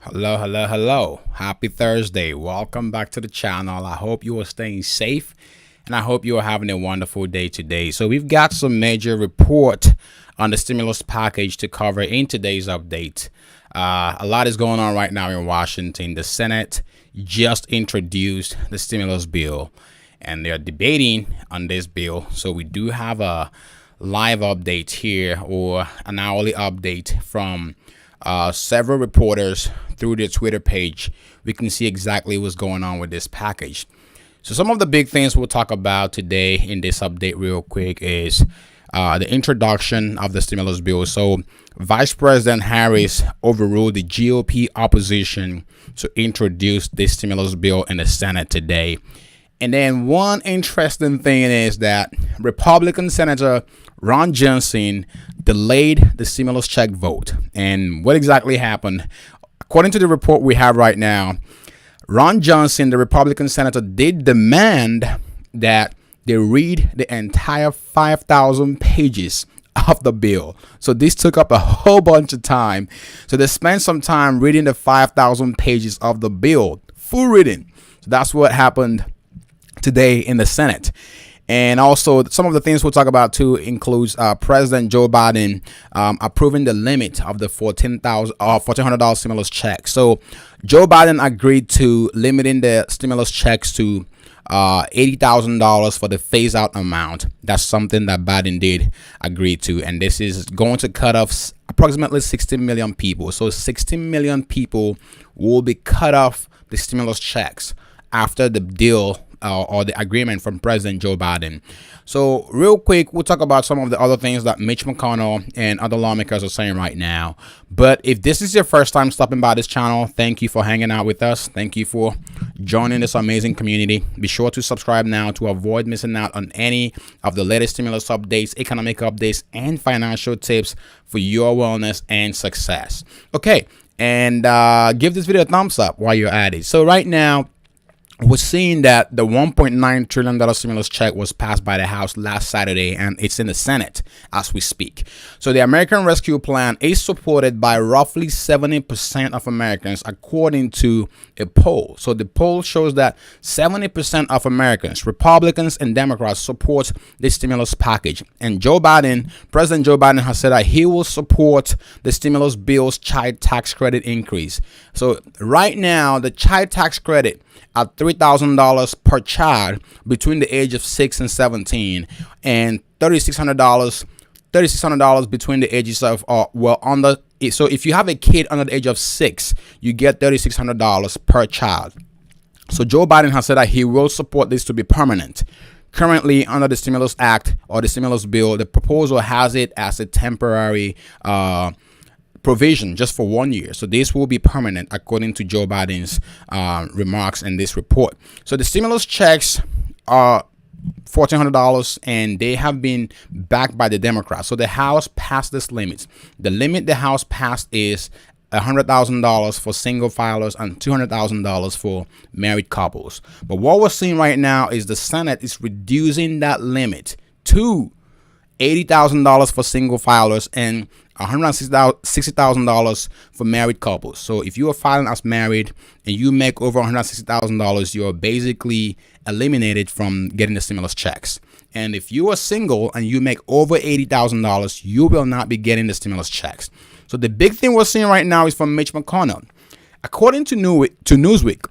Hello, hello, hello. Happy Thursday. Welcome back to the channel. I hope you are staying safe and I hope you are having a wonderful day today. So we've got some major report on the stimulus package to cover in today's update. A lot is going on right now in Washington. The Senate just introduced the stimulus bill and they're debating on this bill. So we do have a live update here, or an hourly update from several reporters through their Twitter page. We can see exactly what's going on with this package. So some of the big things we'll talk about today in this update real quick is the introduction of the stimulus bill. So Vice President Harris overruled the GOP opposition to introduce this stimulus bill in the Senate today. And then one interesting thing is that Republican Senator Ron Johnson delayed the stimulus check vote. And what exactly happened? According to the report we have right now, Ron Johnson, the Republican senator, did demand that they read the entire 5,000 pages of the bill. So this took up a whole bunch of time. So they spent some time reading the 5,000 pages of the bill, full reading. So that's what happened today in the Senate. And also some of the things we'll talk about too includes President Joe Biden approving the limit of the $1,400 stimulus check. So Joe Biden agreed to limiting the stimulus checks to $80,000 for the phase out amount. That's something that Biden did agree to, and this is going to cut off approximately 60 million people. So 60 million people will be cut off the stimulus checks after the deal or the agreement from President Joe Biden. So real quick, we'll talk about some of the other things that Mitch McConnell and other lawmakers are saying right now. But if this is your first time stopping by this channel, thank you for hanging out with us. Thank you for joining this amazing community. Be sure to subscribe now to avoid missing out on any of the latest stimulus updates, economic updates, and financial tips for your wellness and success. Okay, and give this video a thumbs up while you're at it. So right now, we're seeing that the $1.9 trillion stimulus check was passed by the House last Saturday, and it's in the Senate as we speak. So the American Rescue Plan is supported by roughly 70% of Americans, according to a poll. So the poll shows that 70% of Americans, Republicans and Democrats, support the stimulus package. And President Joe Biden has said that he will support the stimulus bill's child tax credit increase. So right now, the child tax credit at $3,000 per child between the age of 6 and 17, and $3,600 between the ages of under. So if you have a kid under the age of 6, you get $3,600 per child. So Joe Biden has said that he will support this to be permanent. Currently, under the Stimulus Act or the stimulus bill, the proposal has it as a temporary provision just for 1 year. So this will be permanent, according to Joe Biden's remarks in this report. So the stimulus checks are $1,400, and they have been backed by the Democrats. So the House passed this limit. The limit the House passed is $100,000 for single filers and $200,000 for married couples. But what we're seeing right now is the Senate is reducing that limit to $80,000 for single filers and $160,000 for married couples. So if you are filing as married and you make over $160,000, you're basically eliminated from getting the stimulus checks. And if you are single and you make over $80,000, you will not be getting the stimulus checks. So the big thing we're seeing right now is from Mitch McConnell. According to Newsweek,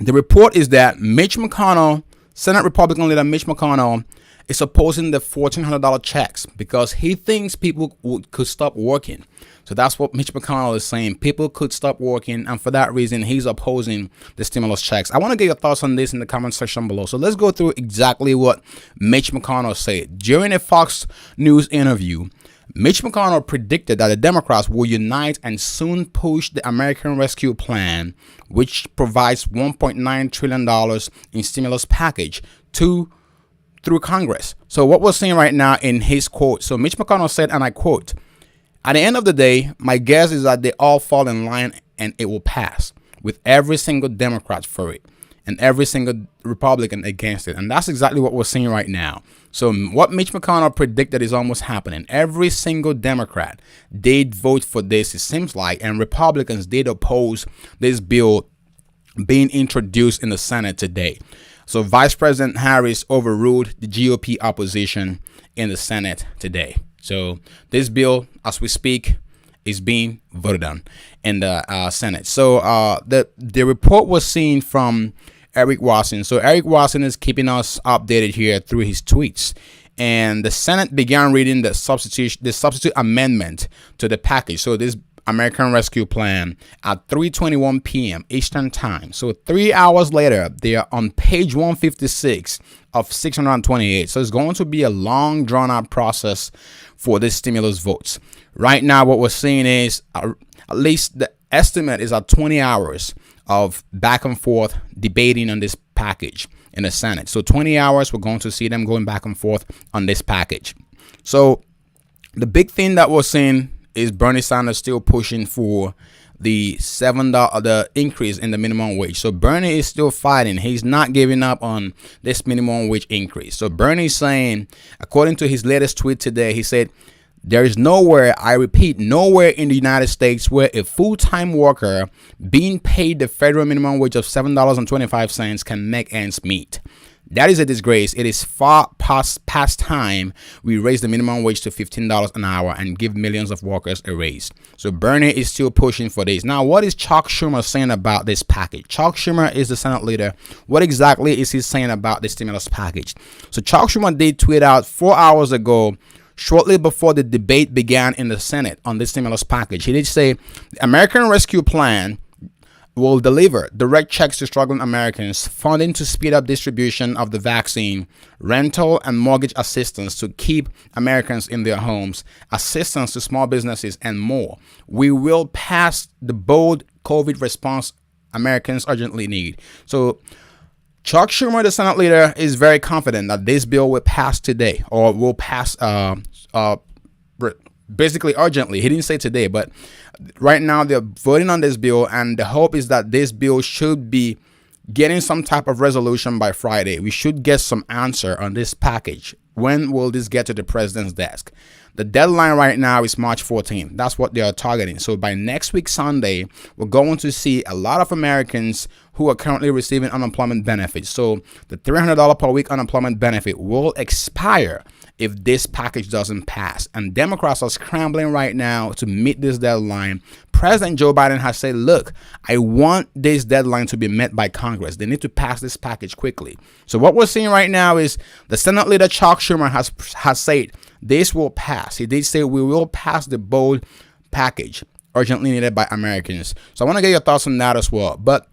the report is that Mitch McConnell, Senate Republican leader Mitch McConnell, is opposing the $1,400 checks because he thinks people could stop working. So that's what Mitch McConnell is saying. People could stop working, and for that reason, he's opposing the stimulus checks. I want to get your thoughts on this in the comment section below. So let's go through exactly what Mitch McConnell said. During a Fox News interview, Mitch McConnell predicted that the Democrats will unite and soon push the American Rescue Plan, which provides $1.9 trillion in stimulus package through Congress. So what we're seeing right now in his quote, so Mitch McConnell said, and I quote, "At the end of the day, my guess is that they all fall in line and it will pass with every single Democrat for it. and every single Republican against it. And that's exactly what we're seeing right now. So what Mitch McConnell predicted is almost happening. Every single Democrat did vote for this, it seems like, and Republicans did oppose this bill being introduced in the Senate today. So Vice President Harris overruled the GOP opposition in the Senate today. So this bill, as we speak, is being voted on in the Senate. So the report was seen from Eric Watson. So Eric Watson is keeping us updated here through his tweets. And the Senate began reading the substitute amendment to the package. So this American Rescue Plan at 3:21 p.m. Eastern Time. So 3 hours later, they are on page 156 of 628. So it's going to be a long, drawn-out process for this stimulus votes. Right now, what we're seeing is at least the estimate is at 20 hours of back and forth debating on this package in the Senate. So 20 hours, we're going to see them going back and forth on this package. So the big thing that we're seeing is Bernie Sanders still pushing for the the increase in the minimum wage. So Bernie is still fighting. He's not giving up on this minimum wage increase. So Bernie's saying, according to his latest tweet today, he said, there is nowhere, I repeat, nowhere in the United States where a full-time worker being paid the federal minimum wage of $7.25 can make ends meet. That is a disgrace. It is far past time we raise the minimum wage to $15 an hour and give millions of workers a raise. So Bernie is still pushing for this. Now, what is Chuck Schumer saying about this package? Chuck Schumer is the Senate leader. What exactly is he saying about the stimulus package? So Chuck Schumer did tweet out 4 hours ago, shortly before the debate began in the Senate on this stimulus package. He did say the American Rescue Plan will deliver direct checks to struggling Americans, funding to speed up distribution of the vaccine, rental and mortgage assistance to keep Americans in their homes, assistance to small businesses, and more. We will pass the bold COVID response Americans urgently need. So Chuck Schumer, the Senate leader, is very confident that this bill will pass today, or will pass basically urgently. He didn't say today, but right now they're voting on this bill, and the hope is that this bill should be getting some type of resolution by Friday. We should get some answer on this package. When will this get to the president's desk? The deadline right now is March 14th. That's what they are targeting. So by next week, Sunday, we're going to see a lot of Americans who are currently receiving unemployment benefits. So the $300 per week unemployment benefit will expire if this package doesn't pass. And Democrats are scrambling right now to meet this deadline. President Joe Biden has said, look, I want this deadline to be met by Congress. They need to pass this package quickly. So what we're seeing right now is the Senate leader Chuck Schumer has said this will pass. He did say we will pass the bold package urgently needed by Americans. So I want to get your thoughts on that as well. But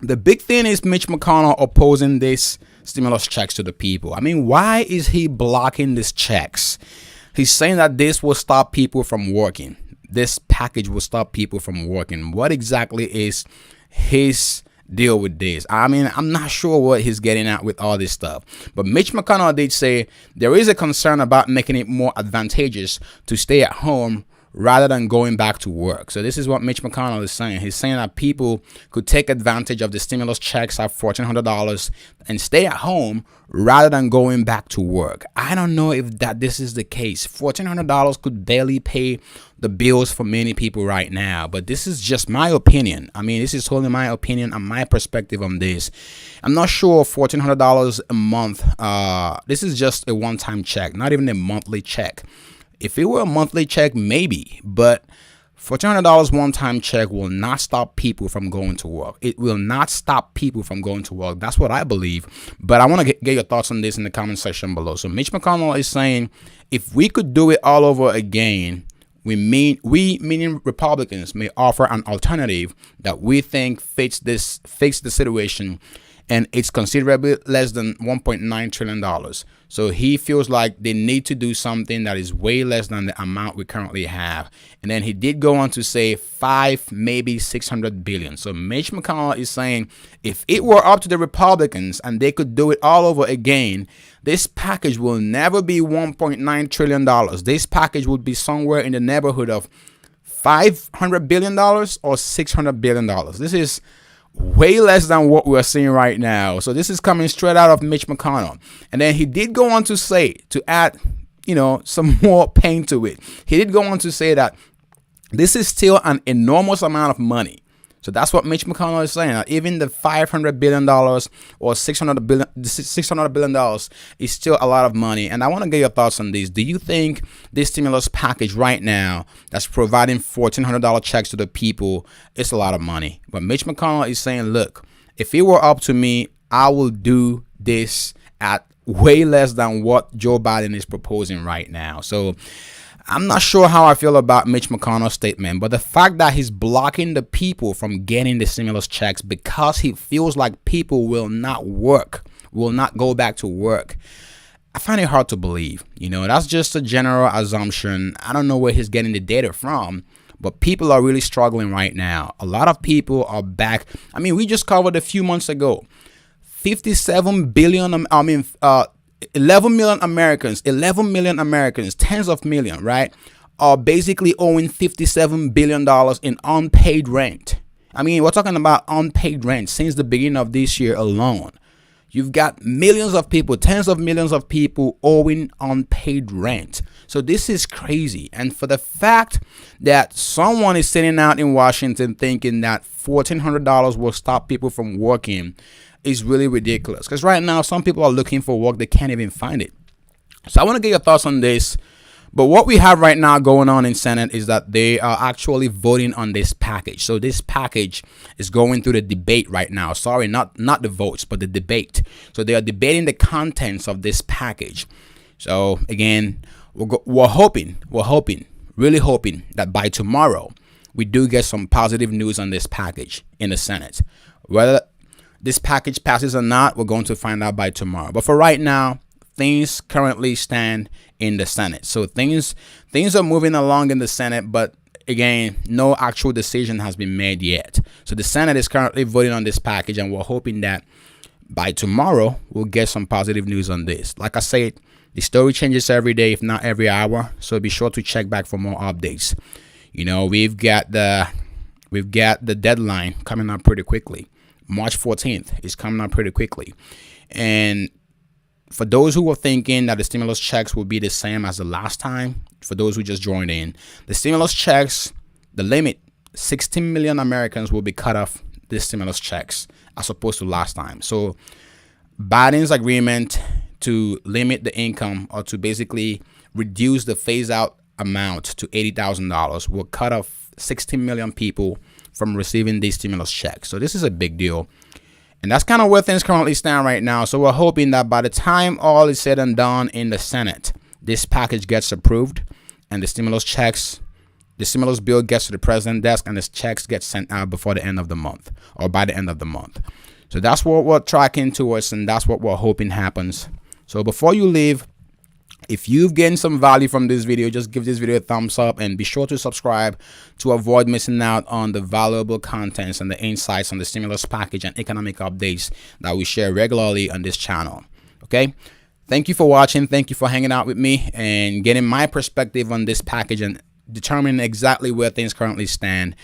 the big thing is Mitch McConnell opposing this stimulus checks to the people. I mean, why is he blocking these checks? He's saying that this will stop people from working. This package will stop people from working. What exactly is his deal with this? I mean, I'm not sure what he's getting at with all this stuff. But Mitch McConnell did say there is a concern about making it more advantageous to stay at home rather than going back to work. So this is what Mitch McConnell is saying. He's saying that people could take advantage of the stimulus checks at $1,400 and stay at home rather than going back to work. I don't know if this is the case. $1,400 could barely pay the bills for many people right now, but this is just my opinion. I mean, this is totally my opinion and my perspective on this. I'm not sure $1,400 a month. This is just a one-time check, not even a monthly check. If it were a monthly check, maybe, but $1,400 one-time check will not stop people from going to work. It will not stop people from going to work. That's what I believe. But I want to get your thoughts on this in the comment section below. So Mitch McConnell is saying, if we could do it all over again, we meaning Republicans, may offer an alternative that we think fits the situation, and it's considerably less than $1.9 trillion. So he feels like they need to do something that is way less than the amount we currently have. And then he did go on to say maybe $600 billion. So Mitch McConnell is saying if it were up to the Republicans and they could do it all over again, this package will never be $1.9 trillion. This package would be somewhere in the neighborhood of $500 billion or $600 billion. This is way less than what we're seeing right now. So this is coming straight out of Mitch McConnell. And then he did go on to say, to add, some more pain to it. He did go on to say that this is still an enormous amount of money. So that's what Mitch McConnell is saying. Even the $500 billion or $600 billion is still a lot of money. And I want to get your thoughts on this. Do you think this stimulus package right now that's providing $1,400 checks to the people is a lot of money? But Mitch McConnell is saying, look, if it were up to me, I will do this at way less than what Joe Biden is proposing right now. So I'm not sure how I feel about Mitch McConnell's statement, but the fact that he's blocking the people from getting the stimulus checks because he feels like people will not go back to work, I find it hard to believe. That's just a general assumption. I don't know where he's getting the data from, but people are really struggling right now. A lot of people are back. We just covered a few months ago, 57 billion, 11 million Americans, tens of millions, right, are basically owing $57 billion in unpaid rent. We're talking about unpaid rent since the beginning of this year alone. You've got millions of people, tens of millions of people owing unpaid rent. So this is crazy. And for the fact that someone is sitting out in Washington thinking that $1,400 will stop people from working is really ridiculous, because right now some people are looking for work, they can't even find it. So I want to get your thoughts on this. But what we have right now going on in Senate is that they are actually voting on this package. So this package is going through the debate right now. Sorry, not the votes, but the debate. So they are debating the contents of this package. So again, we're hoping, really hoping that by tomorrow we do get some positive news on this package in the Senate. Whether this package passes or not, we're going to find out by tomorrow. But for right now, things currently stand in the Senate. So things are moving along in the Senate, but again, no actual decision has been made yet. So the Senate is currently voting on this package, and we're hoping that by tomorrow we'll get some positive news on this. Like I said, the story changes every day, if not every hour. So be sure to check back for more updates. We've got the deadline coming up pretty quickly. March 14th is coming up pretty quickly. And for those who were thinking that the stimulus checks will be the same as the last time, for those who just joined in, the stimulus checks, the limit, 16 million Americans will be cut off these stimulus checks as opposed to last time. So Biden's agreement to limit the income, or to basically reduce the phase out amount to $80,000, will cut off 16 million people from receiving these stimulus checks. So this is a big deal. And that's kind of where things currently stand right now. So we're hoping that by the time all is said and done in the Senate, this package gets approved and the stimulus bill gets to the president's desk and the checks get sent out before the end of the month, or by the end of the month. So that's what we're tracking towards, and that's what we're hoping happens. So before you leave, if you've gained some value from this video, just give this video a thumbs up and be sure to subscribe to avoid missing out on the valuable contents and the insights on the stimulus package and economic updates that we share regularly on this channel. Okay? Thank you for watching. Thank you for hanging out with me and getting my perspective on this package and determining exactly where things currently stand.